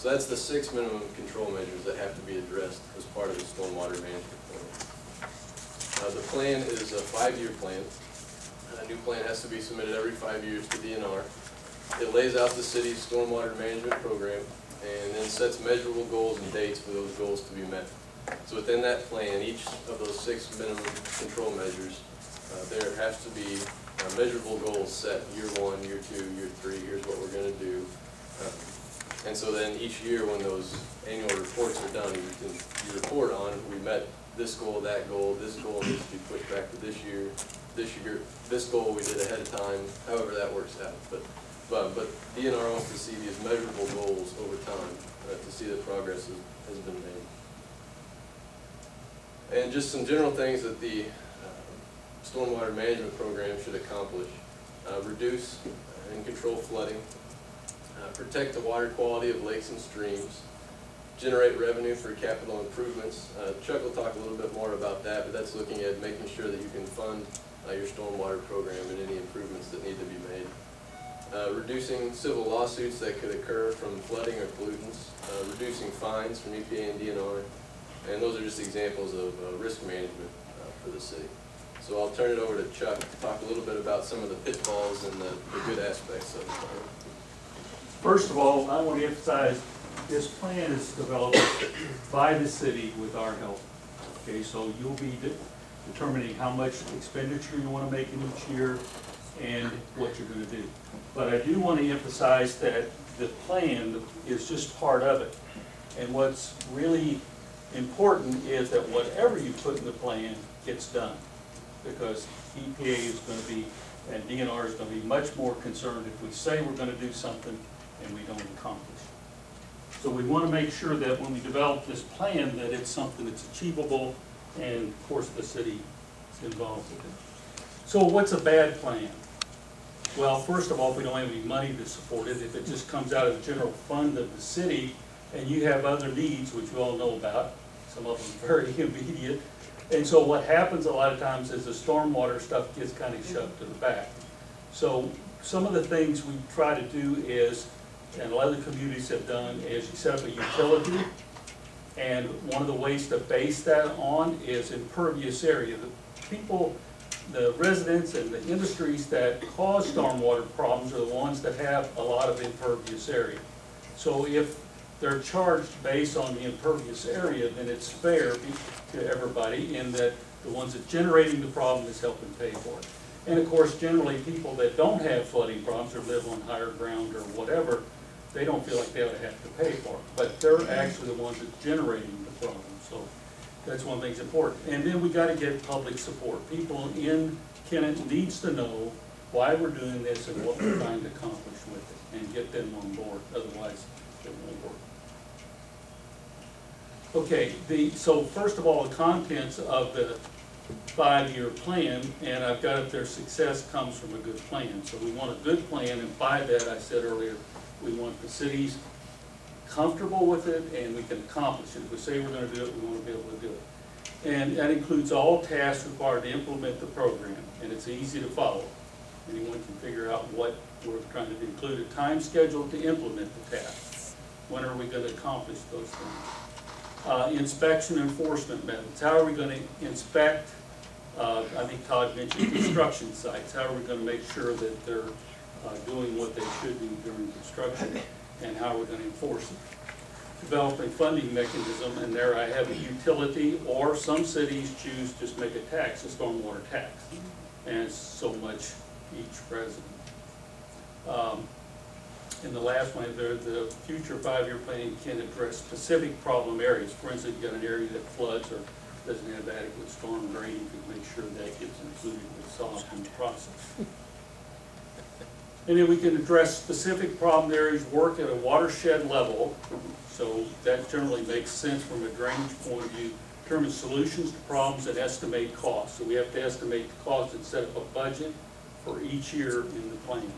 So that's the 6 minimum control measures that have to be addressed as part of the stormwater management plan. The plan is a 5-year plan. A new plan has to be submitted every 5 years to DNR. It lays out the city's stormwater management program and then sets measurable goals and dates for those goals to be met. So within that plan, each of those 6 minimum control measures, there has to be measurable goals set, year 1, year 2, year 3, here's what we're going to do. And so then each year when those annual reports are done, you report on, we met this goal, this goal needs to be pushed back to this year, this goal we did ahead of time, however that works out. But DNR wants to see these measurable goals over time to see that progress has been made. And just some general things that the stormwater management program should accomplish. Reduce and control flooding, protect the water quality of lakes and streams, generate revenue for capital improvements. Chuck will talk a little bit more about that, but that's looking at making sure that you can fund your stormwater program and any improvements that need to be made. Reducing civil lawsuits that could occur from flooding or pollutants, reducing fines from EPA and DNR, and those are just examples of risk management for the city. So I'll turn it over to Chuck to talk a little bit about some of the pitfalls and the good aspects of the plan. First of all, I want to emphasize this plan is developed by the city with our help. Okay, so you'll be determining how much expenditure you want to make in each year and what you're going to do. But I do want to emphasize that the plan is just part of it. And what's really important is that whatever you put in the plan gets done. Because EPA is going to be, and DNR is going to be much more concerned if we say we're going to do something and we don't accomplish. So we want to make sure that when we develop this plan that it's something that's achievable, and of course the city is involved with it. So what's a bad plan? Well, first of all, if we don't have any money to support it, if it just comes out of the general fund of the city and you have other needs, which we all know about, some of them very immediate, and so what happens a lot of times is the stormwater stuff gets kind of shoved to the back. So some of the things we try to do is, and a lot of the communities have done, is you set up a utility, and one of the ways to base that on is impervious area. The people, the residents and the industries that cause stormwater problems are the ones that have a lot of impervious area. So if they're charged based on the impervious area, then it's fair to everybody in that the ones that generating the problem is helping pay for it. And of course, generally people that don't have flooding problems or live on higher ground or whatever, they don't feel like they ought to have to pay for it. But they're actually the ones that's generating the problem. So that's one thing that's important. And then we got to get public support. People in Kennett needs to know why we're doing this and what we're trying to accomplish with it and get them on board. Otherwise, it won't work. Okay, so first of all, the contents of the 5-year plan, and I've got up there, success comes from a good plan. So we want a good plan, and by that, I said earlier, we want the cities comfortable with it and we can accomplish it. If we say we're going to do it, we want to be able to do it. And that includes all tasks required to implement the program, and it's easy to follow. Anyone can figure out what we're trying to do. Include a time schedule to implement the tasks. When are we going to accomplish those things? Inspection enforcement methods. How are we going to inspect, I think Todd mentioned construction sites. How are we going to make sure that they're doing what they should do during construction, and how we're going to enforce it? Developing funding mechanism, and there I have a utility, or some cities choose just make a tax, a stormwater tax, and it's so much each resident. And the last one, the future 5-year plan can address specific problem areas. For instance, you've got an area that floods or doesn't have adequate storm drainage, you can make sure that gets included with solved in the process. And then we can address specific problem areas, work at a watershed level. So that generally makes sense from a drainage point of view. Determine solutions to problems and estimate costs. So we have to estimate the costs and set up a budget for each year in the plan.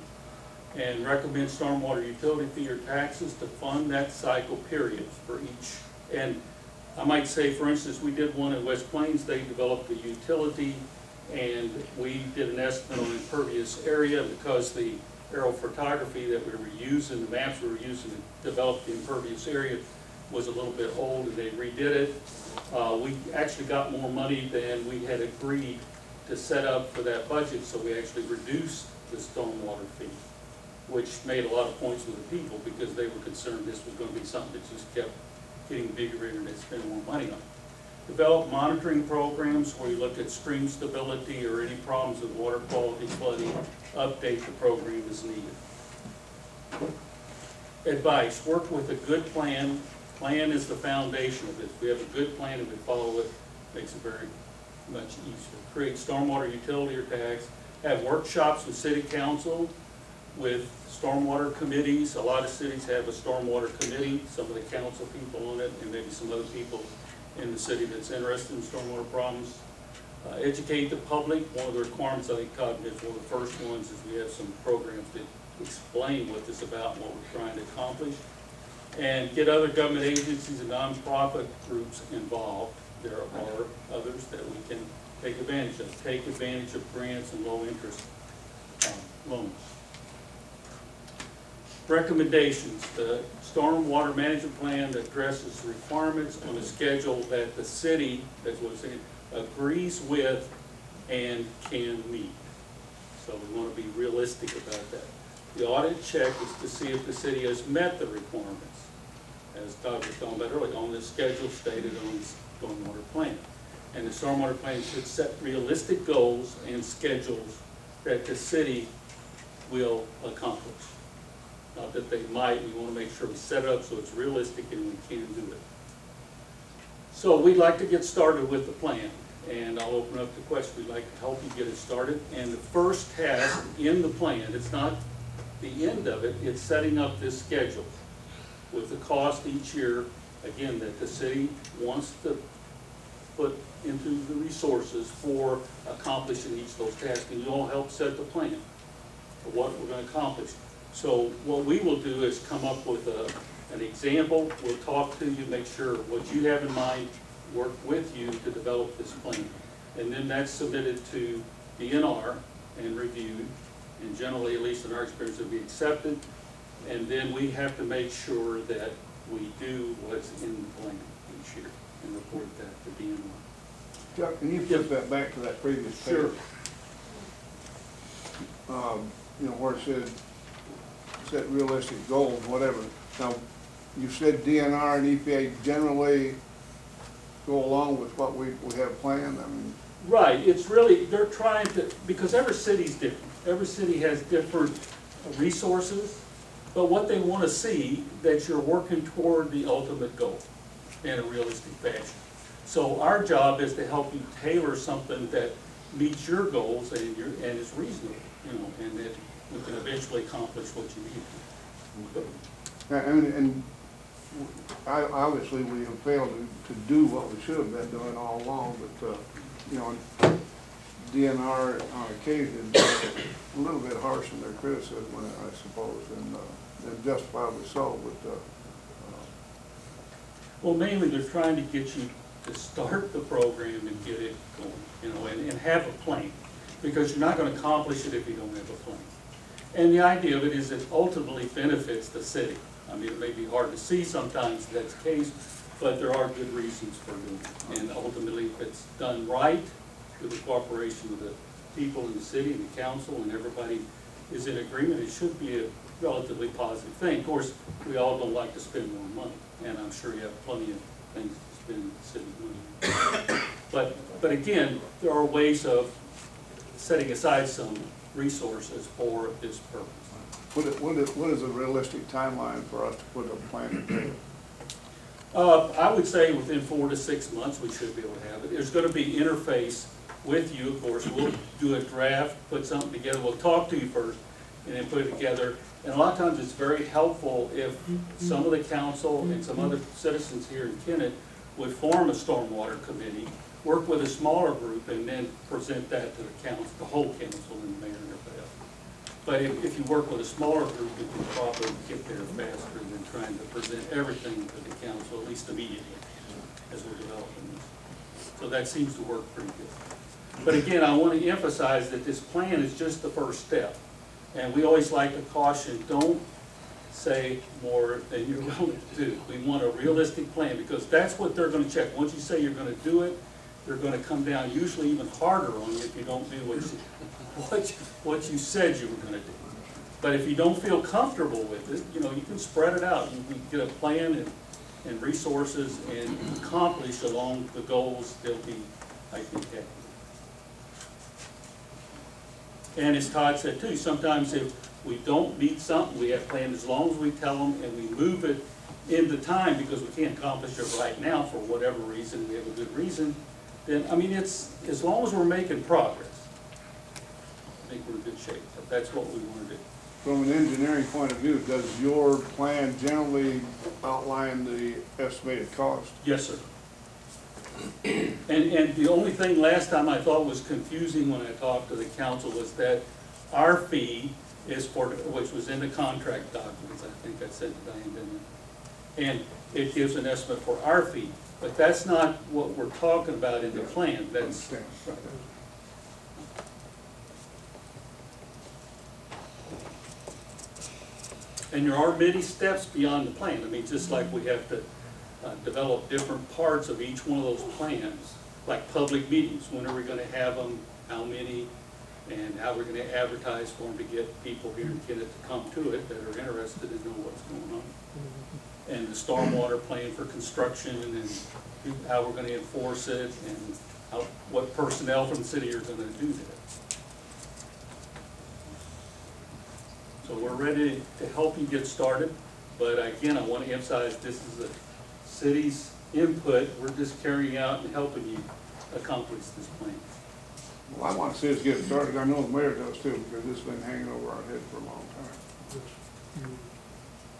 And recommend stormwater utility fee or taxes to fund that cycle period for each. And I might say, for instance, we did one in West Plains. They developed a utility, and we did an estimate on impervious area because the aerophotography that we were using, the maps we were using to develop the impervious area was a little bit old, and they redid it. We actually got more money than we had agreed to set up for that budget, so we actually reduced the stormwater fee, which made a lot of points with the people because they were concerned this was going to be something that just kept getting bigger and they'd spend more money on. Develop monitoring programs where you look at stream stability or any problems with water quality, flooding, update the program as needed. Advice, work with a good plan. Plan is the foundation of it. If we have a good plan and we follow it, makes it very much easier. Create stormwater utility or tax. Have workshops with city council, with stormwater committees. A lot of cities have a stormwater committee, some of the council people on it, and maybe some other people in the city that's interested in stormwater problems. Educate the public. One of the requirements, I think, Cognitive, one of the first ones, is we have some programs that explain what this is about and what we're trying to accomplish. And get other government agencies and nonprofit groups involved. There are others that we can take advantage of. Take advantage of grants and low interest loans. Recommendations. The stormwater management plan addresses requirements on a schedule that the city, that's what I'm saying, agrees with and can meet. So we want to be realistic about that. The audit check is to see if the city has met the requirements, as Todd was talking about earlier, on the schedule stated on the stormwater plan. And the stormwater plan should set realistic goals and schedules that the city will accomplish. Not that they might, we want to make sure we set it up so it's realistic and we can do it. So we'd like to get started with the plan, and I'll open up the question. We'd like to help you get it started. And the first task in the plan, it's not the end of it, it's setting up this schedule with the cost each year, again, that the city wants to put into the resources for accomplishing each of those tasks. And you all help set the plan for what we're going to accomplish. So what we will do is come up with an example. We'll talk to you, make sure what you have in mind, work with you to develop this plan. And then that's submitted to DNR and reviewed. And generally, at least in our experience, it'll be accepted. And then we have to make sure that we do what's in the plan each year and report that to DNR. Chuck, can you flip that back to that previous page? Sure. You know, where it said, set realistic goals, whatever. Now, you said DNR and EPA generally go along with what we have planned. I mean, Right, it's really, they're trying to, because every city's different. Every city has different resources, but what they want to see, that you're working toward the ultimate goal in a realistic fashion. So our job is to help you tailor something that meets your goals and is reasonable, you know, and that we can eventually accomplish what you need to. and obviously we have failed to do what we should have been doing all along, but, you know, DNR on occasion is a little bit harsh in their criticism, I suppose, and justifiably so, but, Well, mainly they're trying to get you to start the program and get it going, you know, and have a plan, because you're not going to accomplish it if you don't have a plan. And the idea of it is it ultimately benefits the city. I mean, it may be hard to see sometimes that's the case, but there are good reasons for doing it. And ultimately, if it's done right, with the cooperation of the people in the city and the council and everybody is in agreement, it should be a relatively positive thing. Of course, we all don't like to spend more money, and I'm sure you have plenty of things to spend city money. But again, there are ways of setting aside some resources for this purpose. what is a realistic timeline for us to put a plan together? I would say within 4 to 6 months, we should be able to have it. There's going to be interface with you, of course. We'll do a draft, put something together. We'll talk to you first, and then put it together. And a lot of times, it's very helpful if some of the council and some other citizens here in Kennett would form a stormwater committee, work with a smaller group, and then present that to the council, the whole council, and the mayor and everybody else. But if you work with a smaller group, you can probably get there faster than trying to present everything to the council, at least immediately, as we're developing this. So that seems to work pretty good. But again, I want to emphasize that this plan is just the first step. And we always like to caution, don't say more than you're willing to do. We want a realistic plan, because that's what they're gonna check. Once you say you're gonna do it, they're gonna come down usually even harder on you if you don't do what you said you were gonna do. But if you don't feel comfortable with it, you know, you can spread it out. You can get a plan and resources and accomplish along the goals they'll be, I think, happy. And as Todd said too, sometimes if we don't meet something, we have planned, as long as we tell them and we move it into time, because we can't accomplish it right now for whatever reason, we have a good reason, then, I mean, it's, as long as we're making progress, I think we're in good shape. But that's what we want to do. From an engineering point of view, does your plan generally outline the estimated cost? Yes, sir. And the only thing last time I thought was confusing when I talked to the council was that our fee is for, which was in the contract documents, I think I said to Diane, didn't I? And it gives an estimate for our fee, but that's not what we're talking about in the plan. That's right. And there are many steps beyond the plan. I mean, just like we have to develop different parts of each one of those plans, like public meetings. When are we going to have them? How many? And how we're going to advertise for them to get people here in Kennett to come to it that are interested in know what's going on. And the stormwater plan for construction, and how we're going to enforce it, and what personnel from the city are going to do that. So we're ready to help you get started, but again, I want to emphasize this is the city's input. We're just carrying out and helping you accomplish this plan. Well, I want to see us get started. I know the mayor does too, because it's been hanging over our head for a long time.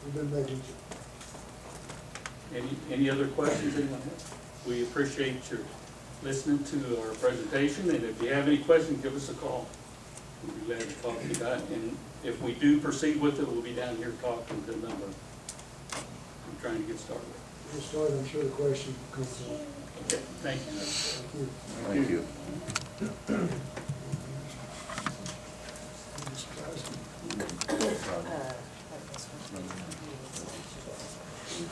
We've been making. Any other questions anyone has? We appreciate your listening to our presentation, and if you have any questions, give us a call. We'll be glad to talk to you about it. And if we do proceed with it, we'll be down here talking to a number. I'm trying to get started. We'll start, I'm sure the question comes up. Okay, thank you. Thank you. Thank you.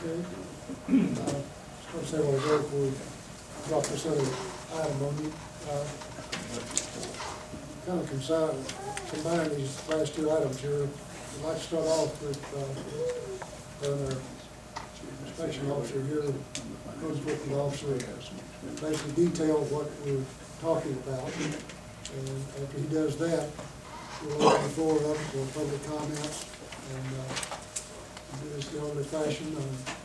Okay. I'll say what I go before we drop this other item on you. Kind of combine these last two items here. I'd like to start off with our inspection officer here, code enforcement officer, basically detail what we're talking about. And after he does that, we'll open the floor up for public comments and do this the old fashion.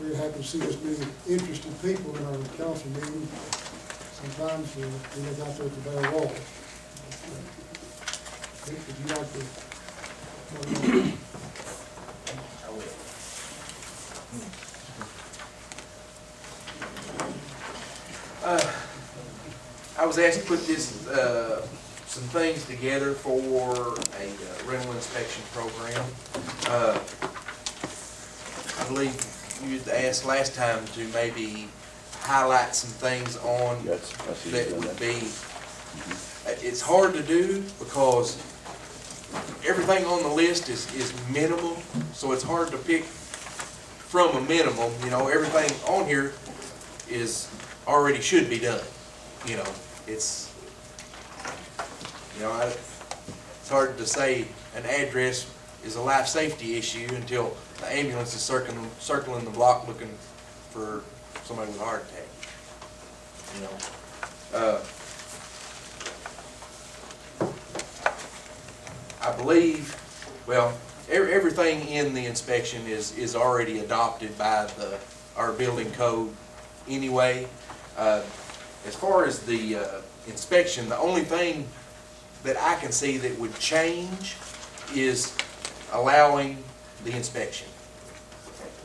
We're happy to see this many interested people in our council meeting. Sometimes we look out there at the bare wall. Would you like to? I was asked to put this, some things together for a rental inspection program. I believe you had asked last time to maybe highlight some things on that would be, it's hard to do because everything on the list is minimal, so it's hard to pick from a minimum. You know, everything on here is already should be done. You know, it's, you know, it's hard to say an address is a life safety issue until the ambulance is circling the block looking for somebody with a heart attack. You know, I believe, well, everything in the inspection is already adopted by our building code anyway. As far as the inspection, the only thing that I can see that would change is allowing the inspection.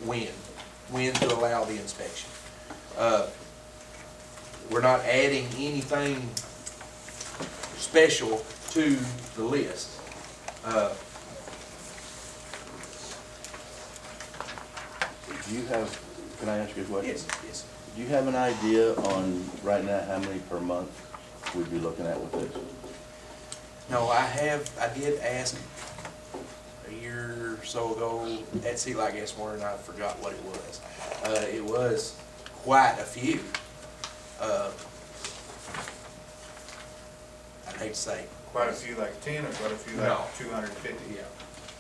When to allow the inspection. We're not adding anything special to the list. Do you have, can I ask you a question? Yes. Do you have an idea on, right now, how many per month we'd be looking at with this? No, I did ask or so ago at Sea Light Gas Water, and I forgot what it was. It was quite a few. I'd hate to say. Quite a few like 10 or quite a few No. like 250?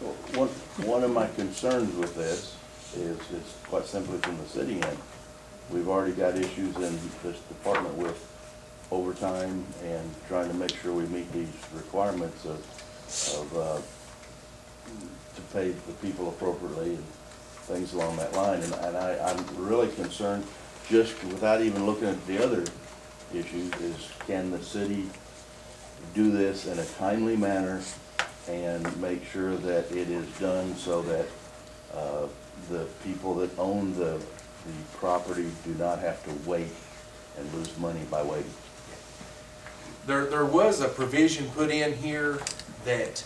Well, one of my concerns with this is quite simply from the city end. We've already got issues in this department with overtime and trying to make sure we meet these requirements of to pay the people appropriately and things along that line. And I'm really concerned, just without even looking at the other issues, is can the city do this in a timely manner and make sure that it is done so that the people that own the property do not have to wait and lose money by waiting. There was a provision put in here that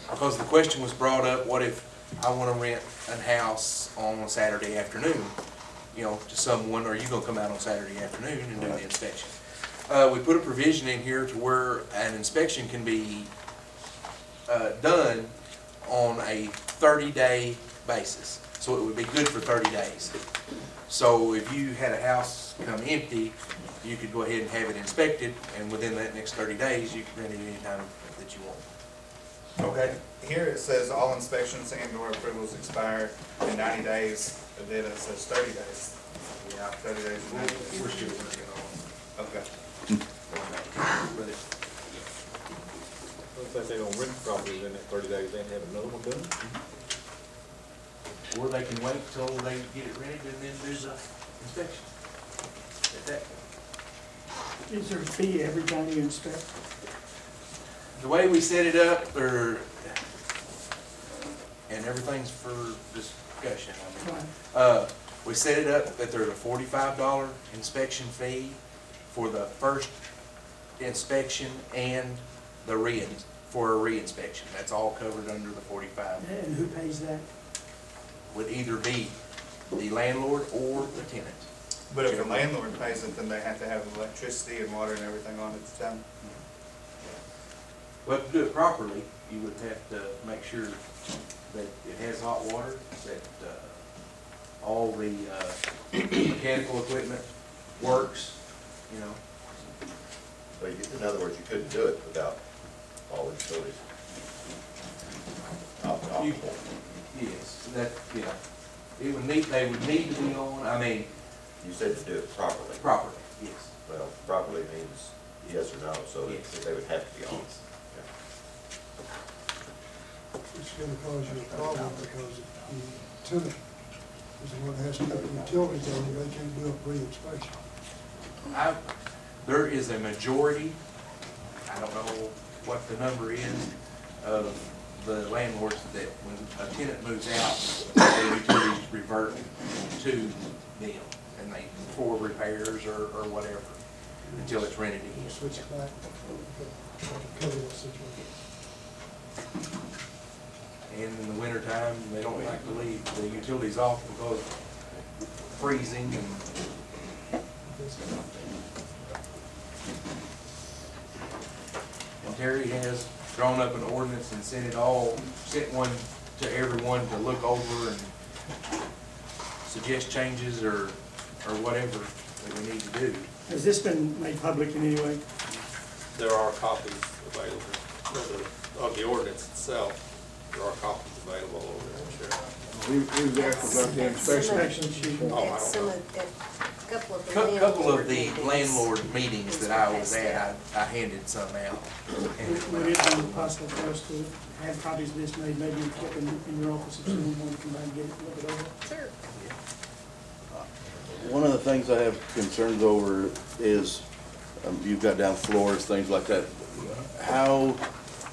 because the question was brought up, what if I want to rent a house on a Saturday afternoon, you know, to someone, are you going to come out on Saturday afternoon and do the inspection? We put a provision in here to where an inspection can be done on a 30-day basis. So it would be good for 30 days. So if you had a house come empty, you could go ahead and have it inspected, and within that next 30 days, you can rent it anytime that you want. Okay, here it says all inspections and/or approvals expire in 90 days, and then it says 30 days. Yeah, 30 days and 90 days. We're still working on Okay. but it. Looks like they're gonna rent the property in that 30 days, then have another one done. Or they can wait till they get it rented and then do the inspection. At that point. Is there a fee every time you inspect? The way we set it up, and everything's for discussion, I mean. We set it up that there's a $45 inspection fee for the first inspection and the for a re-inspection. That's all covered under the 45. And who pays that? Would either be the landlord or the tenant. But if the landlord pays it, then they have to have electricity and water and everything on at the time? Well, to do it properly, you would have to make sure that it has hot water, that all the mechanical equipment works, you know. So in other words, you couldn't do it without all the utilities. You- Yes, that, yeah. It would need, they would need to be on, I mean, You said to do it properly. properly, yes. Well, properly means yes or no, so Yes. they would have to be on. Yes. It's gonna cause you a problem because the tenant is the one that has to get the utilities on, they can't do a pre-inspection. There is a majority, I don't know what the number is, of the landlords that when a tenant moves out, the utilities revert to them, and they, for repairs or whatever, until it's rented again. Switch it back, cover that situation. And in the wintertime, they don't like to leave the utilities off because of freezing and Terry has drawn up an ordinance and sent one to everyone to look over and suggest changes or whatever that we need to do. Has this been made public in any way? There are copies available of the ordinance itself. There are copies available over there, I'm sure. We've asked about the inspection. Inspection sheet. Oh, I At don't some know. of, at a couple of the Couple of landlord the meetings. landlord meetings that I was at, I handed some out. Would it be possible for us to have copies of this made, maybe kept in your office if someone wanted to come by and get it, look it over? Sure. One of the things I have concerns over is, you've got down floors, things like that.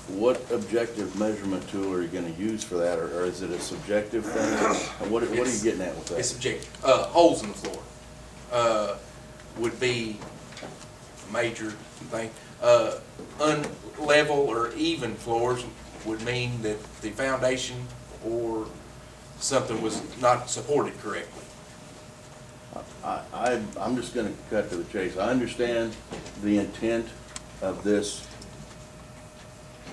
What objective measurement tool are you gonna use for that, or is it a subjective thing? What are you getting at with It's that? subjective. Holes in the floor, would be a major thing. Unlevel or even floors would mean that the foundation or something was not supported correctly. I'm just gonna cut to the chase. I understand the intent of this,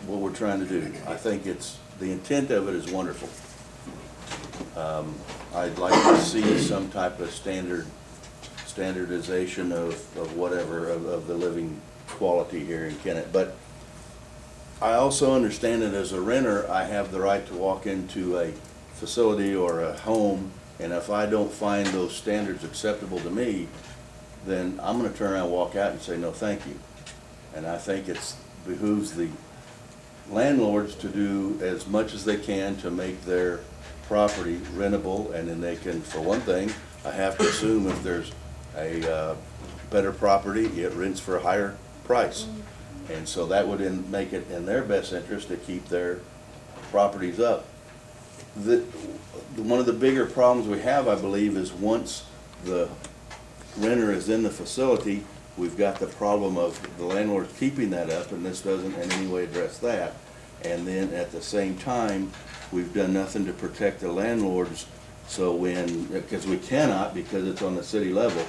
what we're trying to do. I think it's the intent of it is wonderful. I'd like to see some type of standardization of whatever, of the living quality here in Kennett. But I also understand that as a renter, I have the right to walk into a facility or a home, and if I don't find those standards acceptable to me, then I'm gonna turn around and walk out and say, no, thank you. And I think it behooves the landlords to do as much as they can to make their property rentable, and then they can, for one thing, I have to assume if there's a better property, it rents for a higher price. And so that would make it in their best interest to keep their properties up. One of the bigger problems we have, I believe, is once the renter is in the facility, we've got the problem of the landlord keeping that up, and this doesn't in any way address that. And then at the same time, we've done nothing to protect the landlords. So because we cannot, because it's on the city level,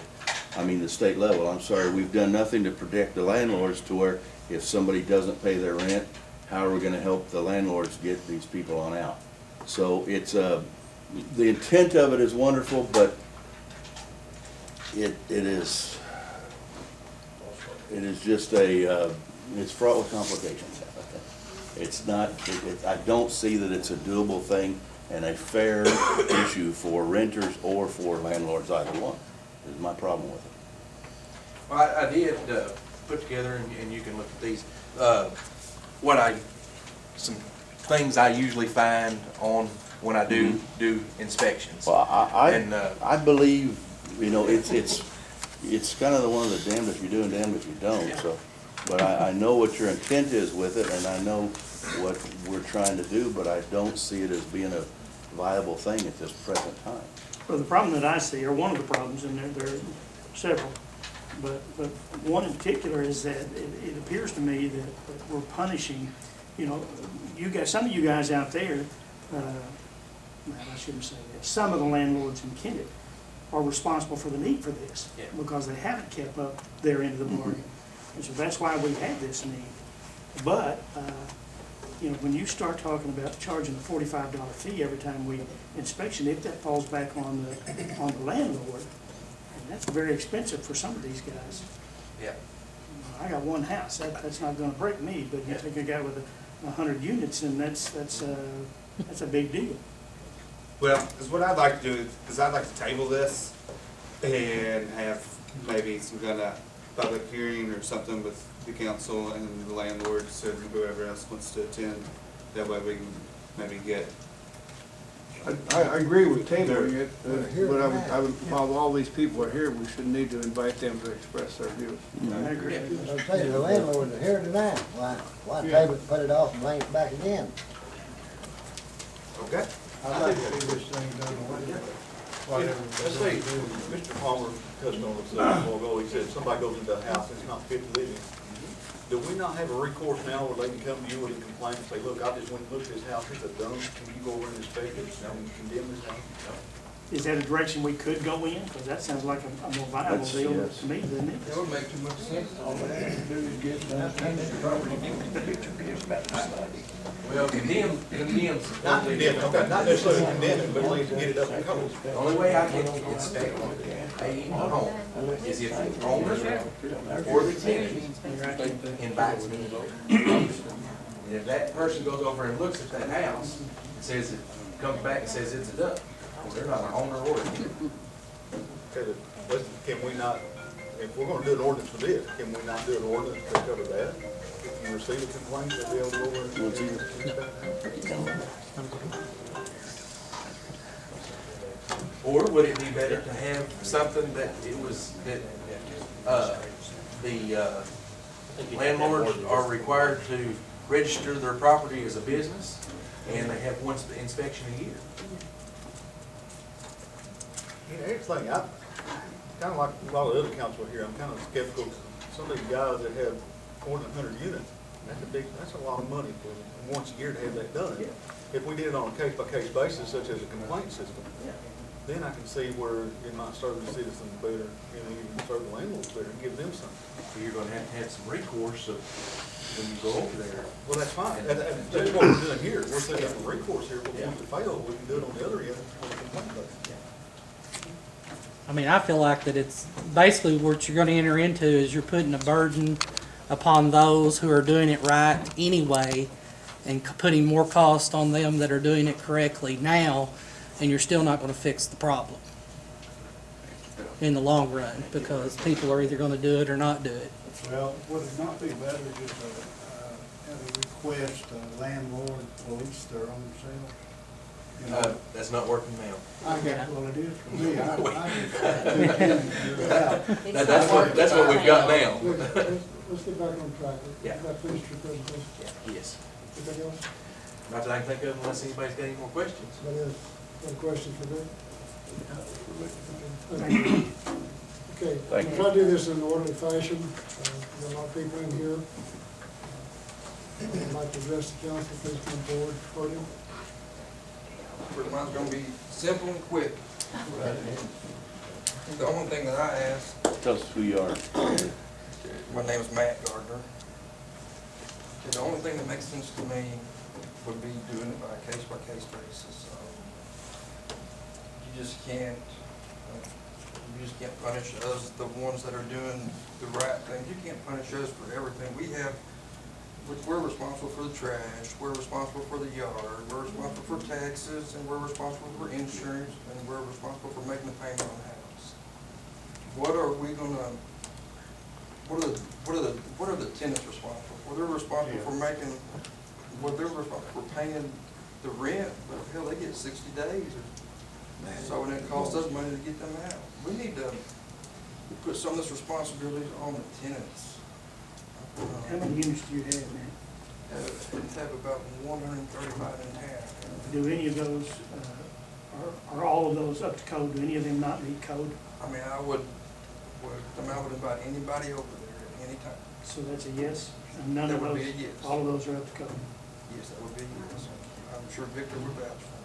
the state level, I'm sorry, we've done nothing to protect the landlords to where if somebody doesn't pay their rent, how are we gonna help the landlords get these people on out? So it's, the intent of it is wonderful, but it is just it's fraught with complications. It's not, I don't see that it's a doable thing and a fair issue for renters or for landlords, either one, is my problem with it. Well, I did put together, and you can look at these, some things I usually find on when I do inspections. Well, And, I believe, it's kind of the one of the damned if you do and damned if you don't, so. But I know what your intent is with it, and I know what we're trying to do, but I don't see it as being a viable thing at this present time. Well, the problem that I see, or one of the problems, and there are several, but one in particular is that it appears to me that we're punishing, you guys, some of you guys out there, I shouldn't say that, some of the landlords in Kennett are responsible for the need for this, because they haven't kept up their end of the bargain. And so that's why we have this need. But, when you start talking about charging a $45 fee every time we inspection, if that falls back on the landlord, and that's very expensive for some of these guys. Yeah. I got one house, that's not gonna break me, but you take a guy with 100 units, and that's a big deal. Well, because what I'd like to do is I'd like to table this and have maybe some kind of public hearing or something with the council and the landlords and whoever else wants to attend. That way we can maybe get. I agree with tabling it, but while all these people are here, we should need to invite them to express their views. I agree. I'll tell you, the landlords are here tonight. Why table it, put it off and bring it back again? Okay. I'd like to see this thing done away. Let's say, Mr. Palmer touched on this a while ago, he said somebody goes into a house that's not fit to live in. Do we not have a recourse now where they can come to you with a complaint and say, look, I just went and looked at this house, it's a dump, can you go over and inspect it and condemn this house? Is that a direction we could go in? Because that sounds like a more viable That's- deal yes. to me, doesn't it? That would make too much sense. All they have to do is get the property. Well, condemns. Not condemn, okay, not necessarily condemn it, but at least get it up and covered. The only way I can inspect a home is if the owner or the tenant invites me. And if that person goes over and looks at that house, and says, comes back and says it's a dump, well, they're not an owner or a tenant. Okay, can we not, if we're gonna do an ordinance for this, can we not do an ordinance to cover that? If you receive a complaint, they'll be able to go over and inspect the house? Or would it be better to have something that the landlords are required to register their property as a business, and they have one inspection a year? Here's the thing, kind of like a lot of the other council here, I'm kind of skeptical. Some of these guys that have more than 100 units, that's a lot of money for once a year to have that done. If we did it on a case-by-case basis, such as a complaint system, then I can see where it might serve the citizens better, even serve the landlords better, and give them something. So you're gonna have some recourse of when you go over there. Well, that's fine, and that's what we're doing here, we're setting up a recourse here, but if we fail, we can do it on the other end, we can complain about it. I mean, I feel like that it's basically what you're gonna enter into is you're putting a burden upon those who are doing it right anyway and putting more cost on them that are doing it correctly now, and you're still not gonna fix the problem in the long run, because people are either gonna do it or not do it. Well, would it not be better just to have a request, landlord, police their own self? You know, That's not working now. I got, well, it is for me, I That's what we've got now. Look, let's get back on track. Yeah. You got finished your presentation? Yes. Anything else? Not that I can think of unless anybody's got any more questions. Anybody else got a question for Vic? Okay, Thank we'll you. try to do this in an orderly fashion. There are a lot of people in here. I'd like to address the council, please come forward. Podium. Mine's gonna be simple and quick. The only thing that I ask, Tell us who you are. my name is Matt Gardner. The only thing that makes sense to me would be doing it by a case-by-case basis. You just can't punish us, the ones that are doing the right thing. You can't punish us for everything. We're responsible for the trash, we're responsible for the yard, we're responsible for taxes, and we're responsible for insurance, and we're responsible for making the payment on the house. What are the tenants responsible for? They're responsible for they're responsible for paying the rent, but hell, they get 60 days or so, and it costs us money to get them out. We need to put some of this responsibility on the tenants. How many units do you have, man? We have about 135 in town. Do any of those, are all of those up to code? Do any of them not meet code? I mean, I would invite anybody over there at any time. So that's a yes? And none That of would those, be a yes. all of those are up to code? Yes, that would be a yes. I'm sure Victor would vouch for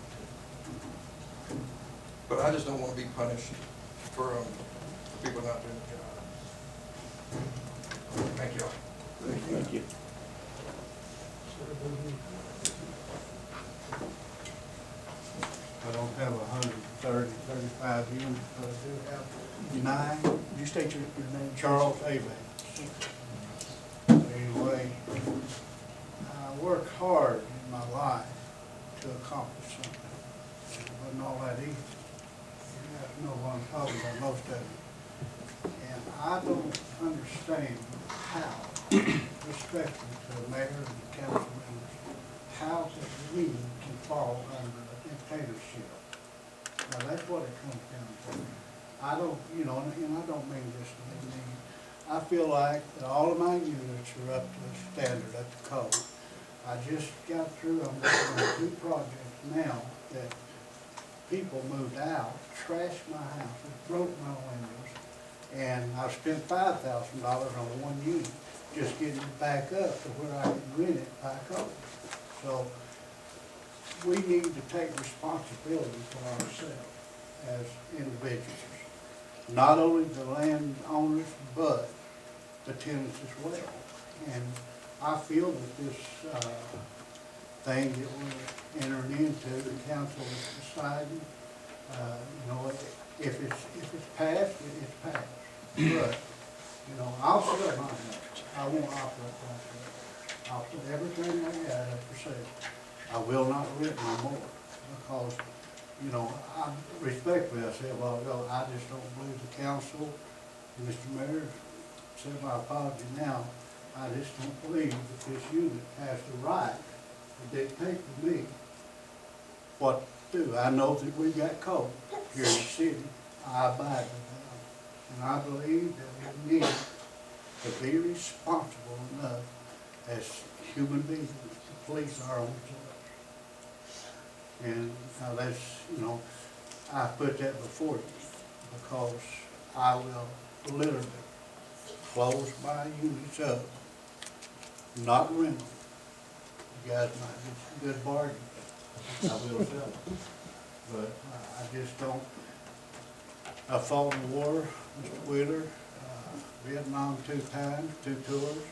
it. But I just don't want to be punished for people not doing the job. Thank you all. Thank you. I don't have 135 units, but I do have 9. Would you state your name? Charles Avance. Anyway, I worked hard in my life to accomplish something. It wasn't all that easy. You guys know what I'm talking about, most of it. And I don't understand how, respectfully to the mayor and the council members, how that we can fall under a dictatorship. Now, that's what it comes down to. I don't, and I don't mean this to be mean. I feel like that all of my units are up to the standard, up to code. I just got through, I'm working on 2 projects now that people moved out, trashed my house, broke my windows, and I spent $5,000 on 1 unit, just getting it back up to where I can rent it back up. So we need to take responsibility for ourselves as individuals. Not only the landowners, but the tenants as well. And I feel that this thing that we're entering into, the council is deciding, if it's passed, it's passed. But, I'll sell my house. I won't operate myself. I'll put everything I got up for sale. I will not rent no more because, I respectfully, I said a while ago, I just don't believe the council, and Mr. Mayor, said my apology now, I just don't believe that this unit has the right to dictate to me what to do. I know that we got code here in the city. I abide with them. And I believe that we need to be responsible enough as human beings to police our own selves. And now that's, I put that before you because I will literally close my units up, not rent them. You guys might get some good bargains. I will sell them. But I just don't. I fought in the war, Mr. Wheeler, Vietnam 2 times, 2 tours.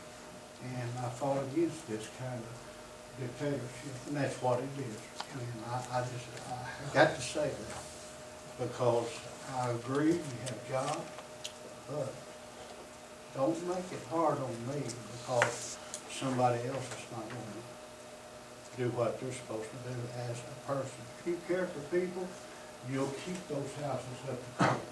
And I fought against this kind of dictatorship, and that's what it is. And I got to say that, because I agree, you have jobs, but don't make it hard on me because somebody else is not going to do what they're supposed to do as a person. If you care for people, you'll keep those houses up to code.